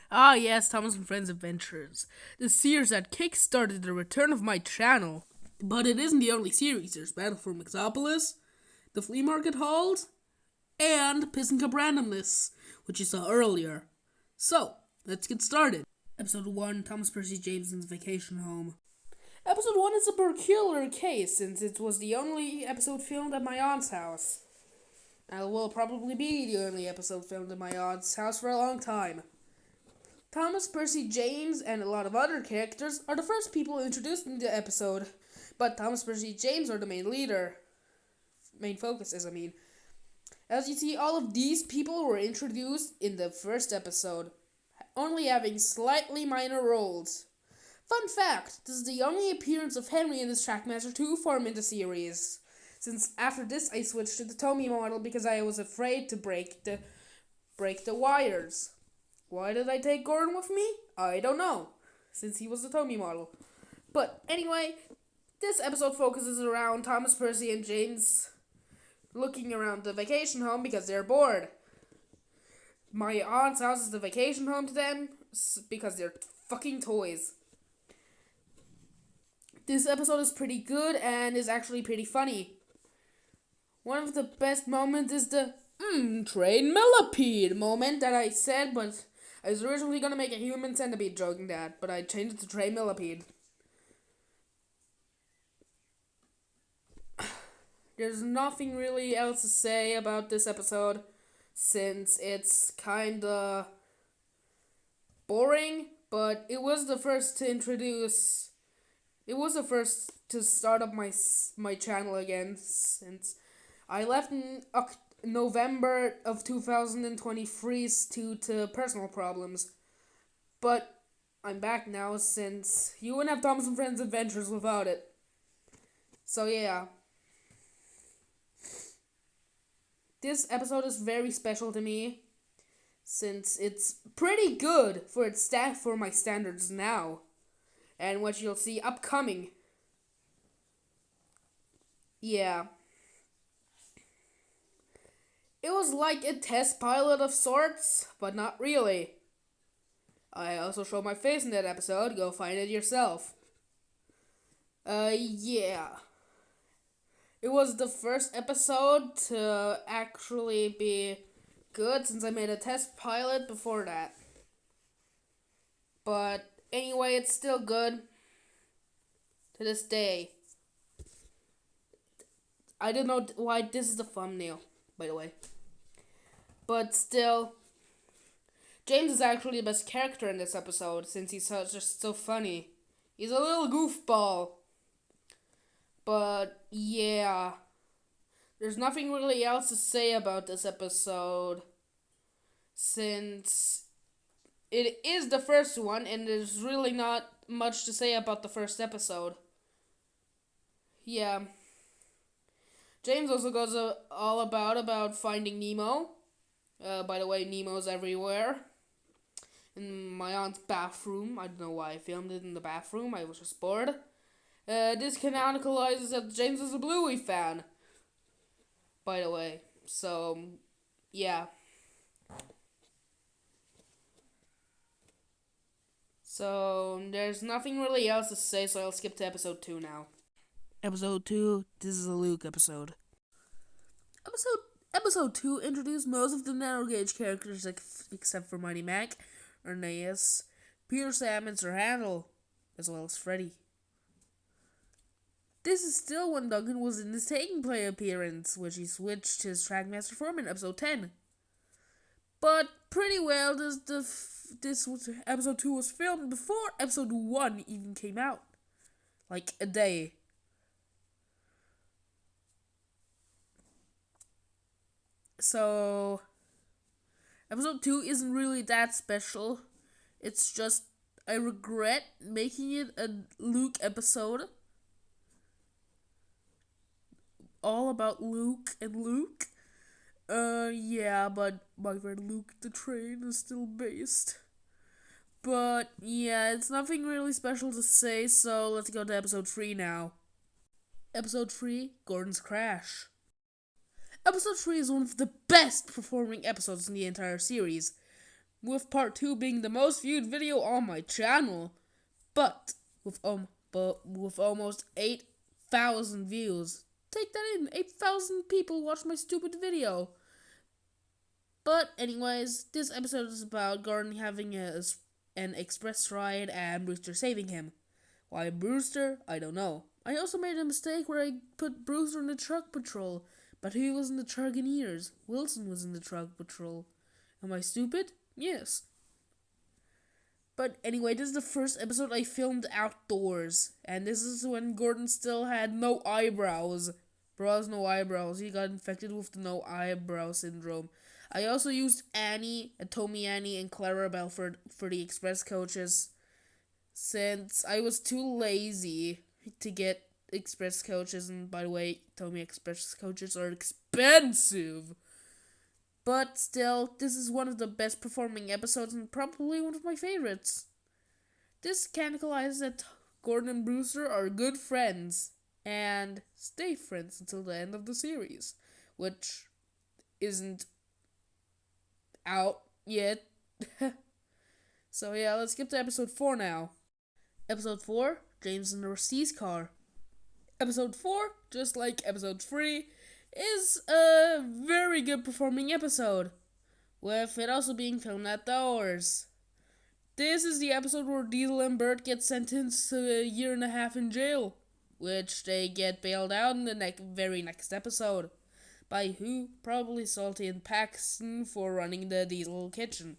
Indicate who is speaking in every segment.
Speaker 1: Ah, yes, Thomas and Friends Adventures. The series that kick-started the return of my channel. But it isn't the only series. There's Battle for Mixopolis, The Flea Market Halls, and Piss and Cup Randomness, which you saw earlier. So, let's get started. Episode 1, Thomas Percy Jameson's Vacation Home. Episode 1 is a peculiar case, since it was the only episode filmed at my aunt's house. And it will probably be the only episode filmed at my aunt's house for a long time. Thomas Percy James and a lot of other characters are the first people introduced in the episode, but Thomas Percy James are the main focuses, As you see, all of these people were introduced in the first episode, only having slightly minor roles. Fun fact, this is the only appearance of Henry in this Trackmaster 2 form in the series, since after this I switched to the Tommy model because I was afraid to break the wires. Why did I take Gordon with me? I don't know, since he was the Tommy model. But anyway, this episode focuses around Thomas Percy and James looking around the vacation home because they're bored. My aunt's house is the vacation home to them because they're fucking toys. This episode is pretty good and is actually pretty funny. One of the best moments is the train millipede moment that I said, but I was originally going to make a human centipede joking that, but I changed it to train millipede. There's nothing really else to say about this episode, since it's kinda boring, but it was the first to start up my channel again, since I left in November of 2023 due to personal problems. But I'm back now, since you wouldn't have Thomas and Friends Adventures without it. So yeah. This episode is very special to me, since it's pretty good for my standards now, and what you'll see upcoming. Yeah. It was like a test pilot of sorts, but not really. I also show my face in that episode, go find it yourself. Yeah. It was the first episode to actually be good, since I made a test pilot before that. But anyway, it's still good to this day. I don't know why this is the thumbnail, by the way. But still, James is actually the best character in this episode, since he's just so funny. He's a little goofball. But yeah, there's nothing really else to say about this episode, since it is the first one, and there's really not much to say about the first episode. Yeah. James also goes all about finding Nemo. By the way, Nemo's everywhere. In my aunt's bathroom. I don't know why I filmed it in the bathroom. I was just bored. This canonicalizes that James is a Bluey fan. By the way. So, yeah. So, there's nothing really else to say, so I'll skip to episode 2 now. Episode 2, this is a Luke episode. Episode 2 introduced most of the narrow gauge characters except for Mighty Mac, Erneas, Peter Sam, and Sir Handel, as well as Freddy. This is still when Duncan was in his Taking Play appearance, which he switched his Trackmaster form in episode 10. But pretty well, this episode 2 was filmed before episode 1 even came out. Like a day. So, episode 2 isn't really that special. It's just, I regret making it a Luke episode. All about Luke and Luke. Yeah, but my friend Luke the Train is still based. But, yeah, it's nothing really special to say, so let's go to episode 3 now. Episode 3, Gordon's Crash. Episode 3 is one of the best performing episodes in the entire series. with part 2 being the most viewed video on my channel. But with almost 8,000 views. Take that in, 8,000 people watched my stupid video. But anyways, this episode is about Gordon having an express ride and Brewster saving him. Why Brewster? I don't know. I also made a mistake where I put Brewster in the truck patrol, but he was in the Truckineers. Wilson was in the truck patrol. Am I stupid? Yes. But anyway, this is the first episode I filmed outdoors, and this is when Gordon still had no eyebrows. Bro has no eyebrows. He got infected with the no eyebrow syndrome. I also used Annie, Tommy Annie, and Clara Belford for the express coaches, since I was too lazy to get express coaches, and by the way, Tommy express coaches are expensive. But still, this is one of the best performing episodes and probably one of my favorites. This canonicalizes that Gordon and Brewster are good friends and stay friends until the end of the series, which isn't out yet. So yeah, let's skip to episode 4 now. Episode 4, James and Rusty's car. Episode 4, just like episode 3, is a very good performing episode, with it also being filmed outdoors. This is the episode where Diesel and Bert get sentenced to a year and a half in jail, which they get bailed out in the very next episode. By who? Probably Salty and Paxton for running the Diesel kitchen.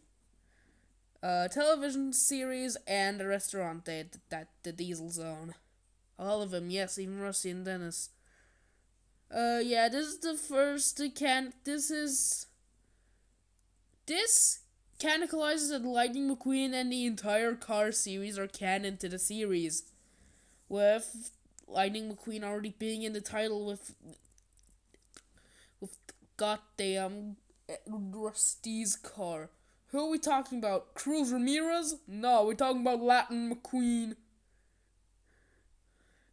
Speaker 1: A television series and a restaurant that the Diesels own. All of them, yes, even Rusty and Dennis. Yeah, this is the first this canonicalizes that Lightning McQueen and the entire Car series are canon to the series, with Lightning McQueen already being in the title with goddamn Rusty's car. Who are we talking about? Cruz Ramirez? No, we're talking about Lightning McQueen.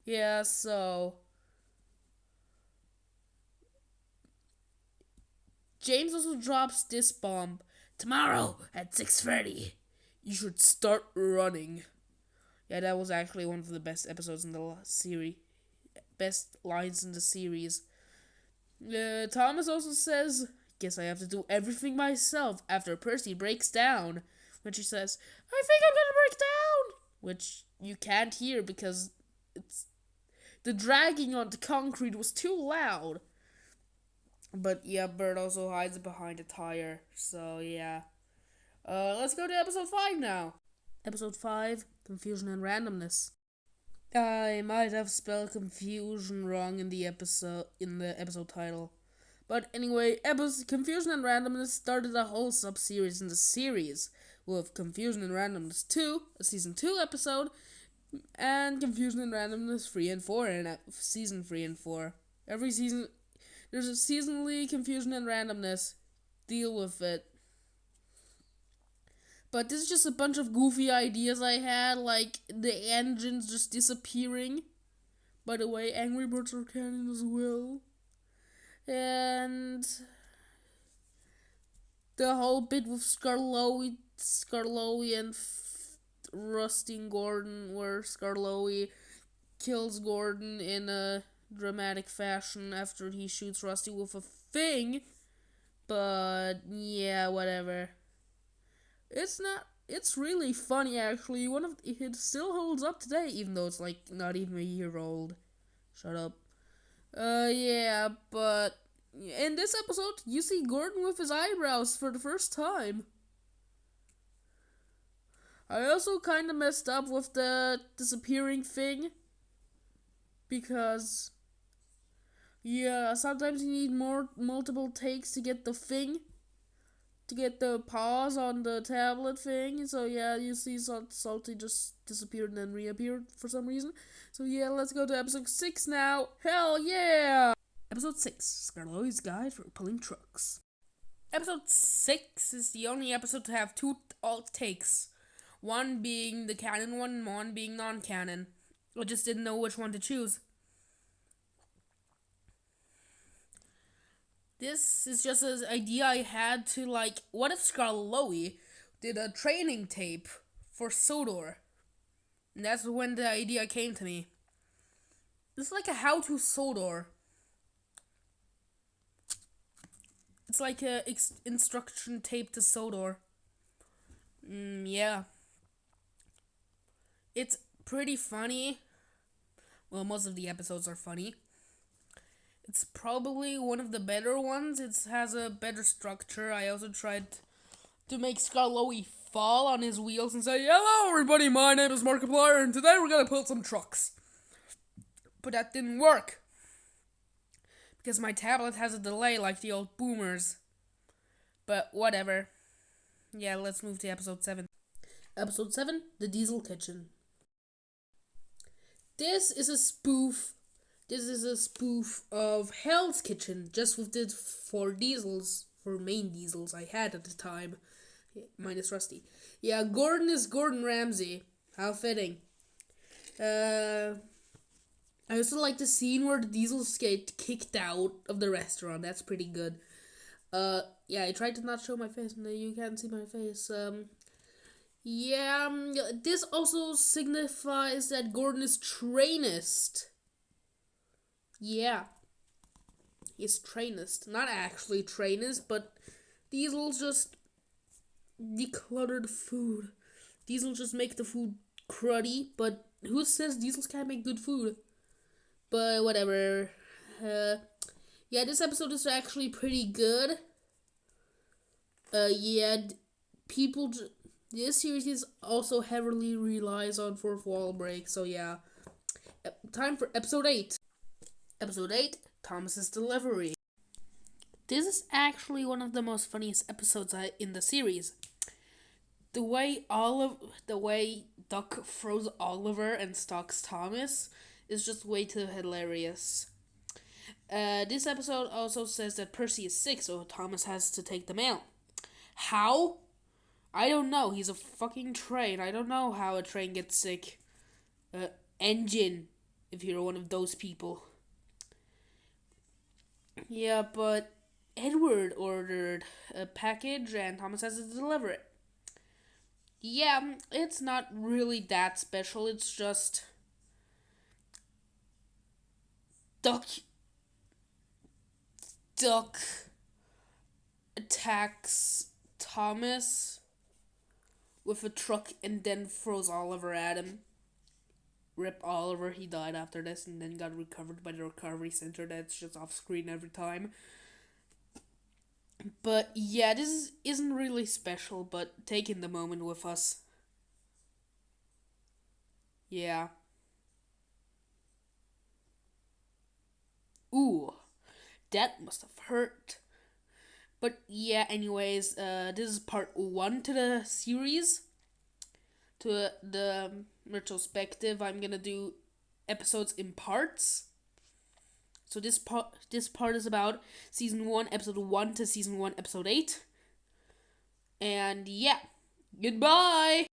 Speaker 1: Yeah, so James also drops this bomb. Tomorrow at 6:30, you should start running. Yeah, that was actually one of the best episodes in the series. Best lines in the series. Thomas also says, guess I have to do everything myself after Percy breaks down. When she says, I think I'm gonna break down. Which you can't hear because the dragging on the concrete was too loud. But yeah, Bert also hides behind a tire. So yeah. Let's go to episode 5 now. Episode 5, Confusion and Randomness. I might have spelled confusion wrong in the episode title. But anyway, Confusion and Randomness started a whole sub-series in the series, with Confusion and Randomness 2, a season 2 episode, and Confusion and Randomness 3 and 4 in season 3 and 4. Every season, there's a seasonally Confusion and Randomness. Deal with it. But this is just a bunch of goofy ideas I had, like the engines just disappearing. By the way, Angry Birds are canon as well. And the whole bit with Skarloey and Rusty and Gordon, where Skarloey kills Gordon in a dramatic fashion after he shoots Rusty with a thing. But yeah, whatever. It's really funny actually. It still holds up today, even though it's like not even a year old. Shut up. Yeah, but in this episode, you see Gordon with his eyebrows for the first time. I also kind of messed up with the disappearing thing, because yeah, sometimes you need multiple takes to get the thing, to get the pause on the tablet thing. So yeah, you see Salty just disappeared and then reappeared for some reason. So yeah, let's go to episode 6 now. Hell yeah! Episode 6, Skarloey's Guide for Pulling Trucks. Episode 6 is the only episode to have 2 alt takes. One being the canon one and one being non-canon. I just didn't know which one to choose. This is just an idea I had to, like, what if Skarloey did a training tape for Sodor. And that's when the idea came to me. It's like a how-to Sodor. It's like a instruction tape to Sodor. Yeah. It's pretty funny. Well, most of the episodes are funny. It's probably one of the better ones. It has a better structure. I also tried to make Skarloey fall on his wheels and say, "Hello everybody, my name is Markiplier and today we're gonna build some trucks." But that didn't work. Because my tablet has a delay like the old boomers. But whatever. Yeah, let's move to episode 7. Episode 7, The Diesel Kitchen. This is a spoof of Hell's Kitchen, just with the 4 main diesels I had at the time. Minus Rusty. Yeah, Gordon is Gordon Ramsay. How fitting. I also like the scene where the diesels get kicked out of the restaurant. That's pretty good. Yeah, I tried to not show my face, and you can't see my face. This also signifies that Gordon is trainist. Yeah. He's trainist. Not actually trainist, but Diesel's just decluttered food. Diesel just make the food cruddy, but who says Diesels can't make good food? But whatever. This episode is actually pretty good. This series also heavily relies on fourth wall break, so yeah. Time for episode 8. Episode 8, Thomas's Delivery. This is actually one of the most funniest episodes in the series. The way Duck throws Oliver and stalks Thomas is just way too hilarious. This episode also says that Percy is sick, so Thomas has to take the mail. How? I don't know. He's a fucking train. I don't know how a train gets sick. Engine, if you're one of those people. Yeah, but Edward ordered a package and Thomas has to deliver it. Yeah, it's not really that special. It's just Duck attacks Thomas with a truck and then throws Oliver at him. Rip Oliver, he died after this and then got recovered by the recovery center that's just off screen every time. But yeah, this isn't really special, but take in the moment with us. Yeah. Ooh, that must have hurt. But yeah, anyways, this is part 1 to the series. To the retrospective, I'm gonna do episodes in parts. So this part is about season 1, episode 1 to season 1, episode 8. And yeah, goodbye!